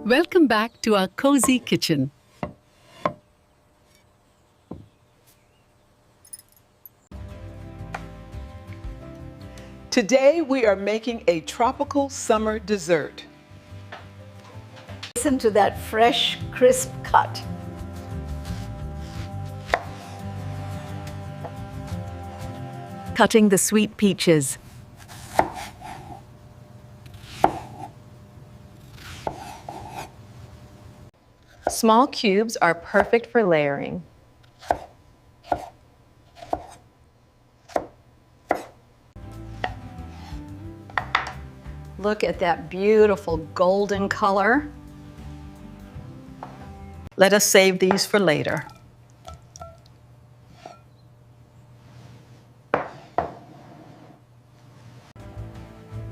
Welcome back to our cozy kitchen. Today we are making a tropical summer dessert. Listen to that fresh, crisp cut. Cutting the sweet peaches. Small cubes are perfect for layering. Look at that beautiful golden color. Let us save these for later.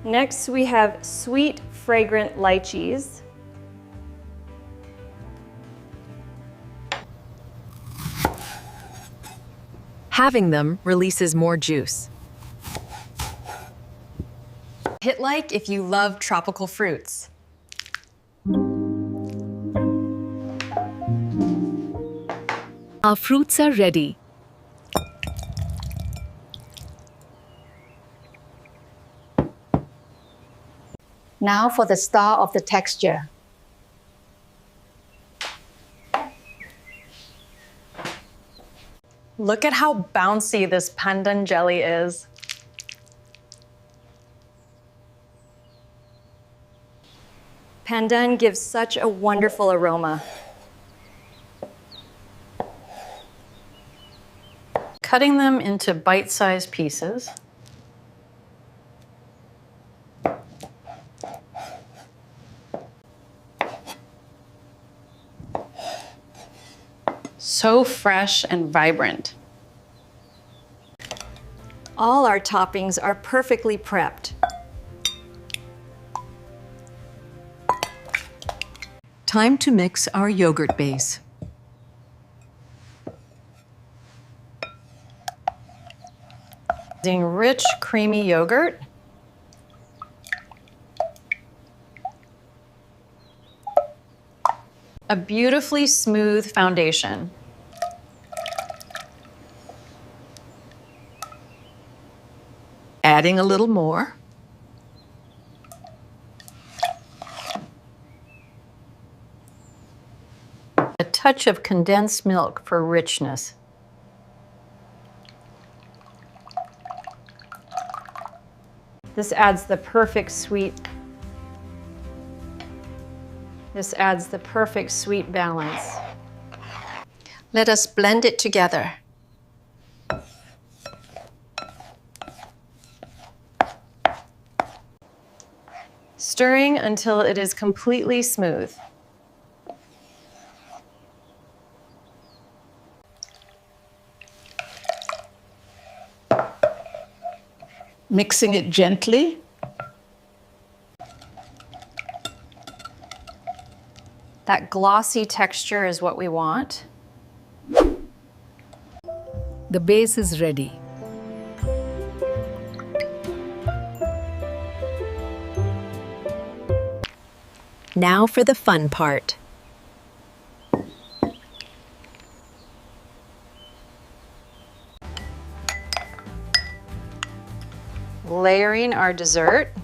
Next, we have sweet, fragrant lychees. Having them releases more juice. Hit like if you love tropical fruits. Our fruits are ready. Now for the star of the texture. Look at how bouncy this pandan jelly is. Pandan gives such a wonderful aroma. Cutting them into bite-sized pieces. So fresh and vibrant. All our toppings are perfectly prepped. Time to mix our yogurt base. Using rich, creamy yogurt. A beautifully smooth foundation. Adding a little more. A touch of condensed milk for richness. This adds the perfect sweet balance. Let us blend it together. Stirring until it is completely smooth. Mixing it gently. That glossy texture is what we want. The base is ready. Now for the fun part. Layering our dessert.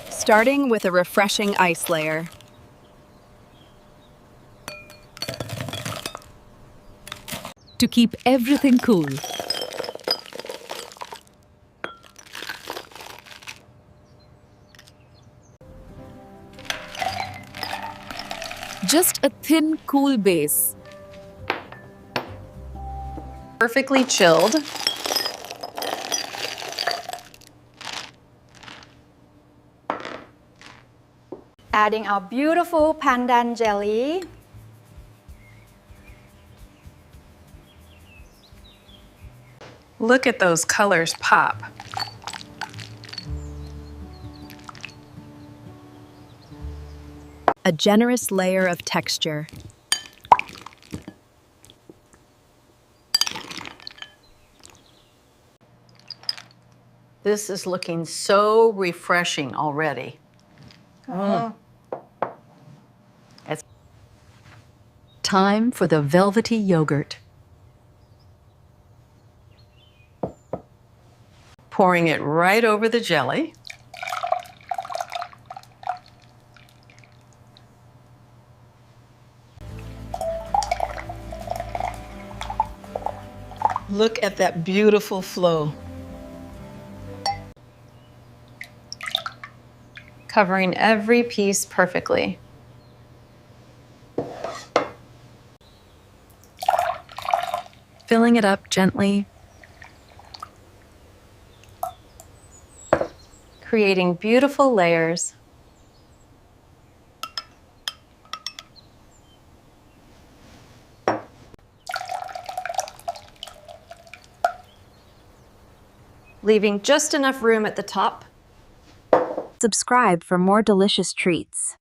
Starting with a refreshing ice layer. To keep everything cool. Just a thin, cool base. Perfectly chilled. Adding our beautiful pandan jelly. Look at those colors pop. A generous layer of texture. This is looking so refreshing already. Time for the velvety yogurt. Pouring it right over the jelly. Look at that beautiful flow. Covering every piece perfectly. Filling it up gently. Creating beautiful layers. Leaving just enough room at the top. Subscribe for more delicious treats.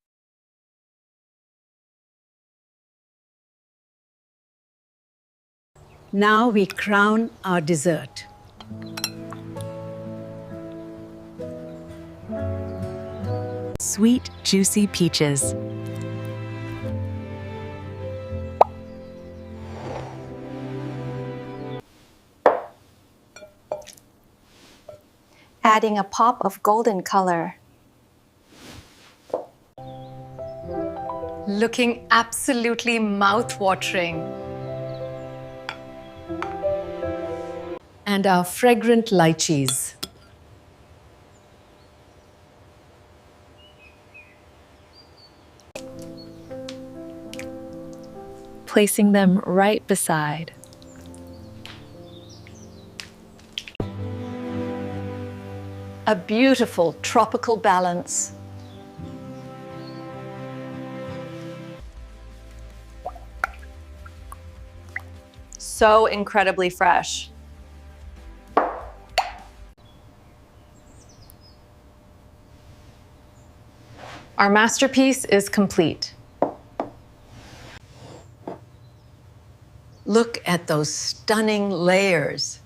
Now we crown our dessert. Sweet, juicy peaches. Adding a pop of golden color. Looking absolutely mouth-watering. And our fragrant lychees. Placing them right beside. A beautiful tropical balance. So incredibly fresh. Our masterpiece is complete. Look at those stunning layers.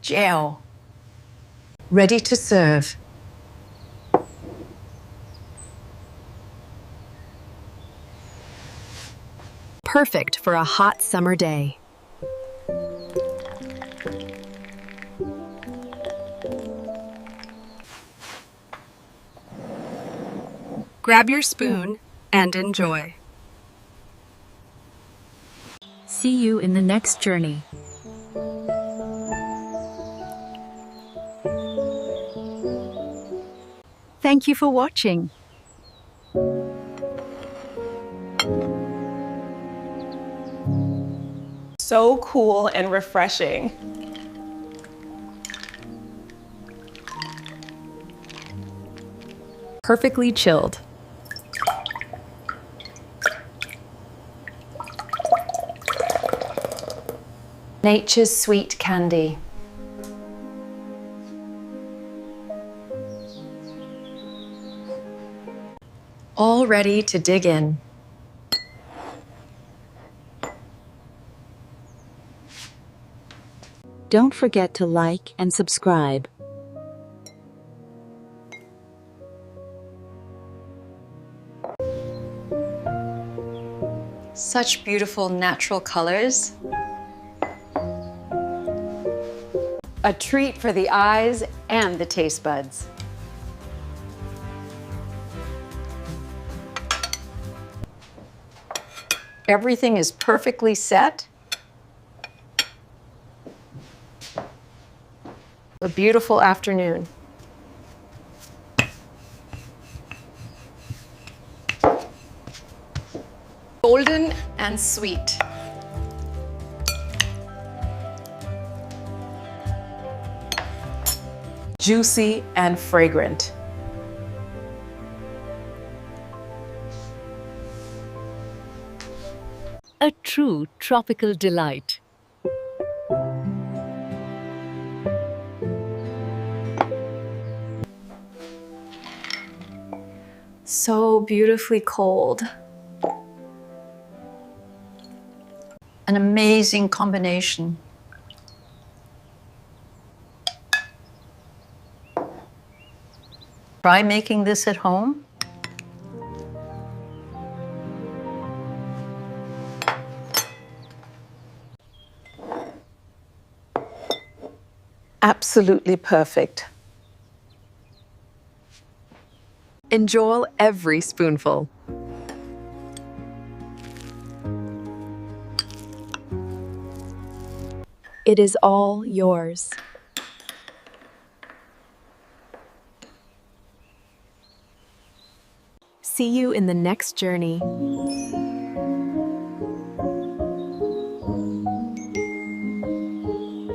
Gel. Ready to serve. Perfect for a hot summer day. Grab your spoon and enjoy. See you in the next journey. Thank you for watching. So cool and refreshing. Perfectly chilled. Nature's sweet candy. All ready to dig in. Don't forget to like and subscribe. Such beautiful natural colors. A treat for the eyes and the taste buds. Everything is perfectly set. A beautiful afternoon. Golden and sweet. Juicy and fragrant. A true tropical delight. So beautifully cold. An amazing combination. Try making this at home. Absolutely perfect. Enjoy every spoonful. It is all yours. See you in the next journey.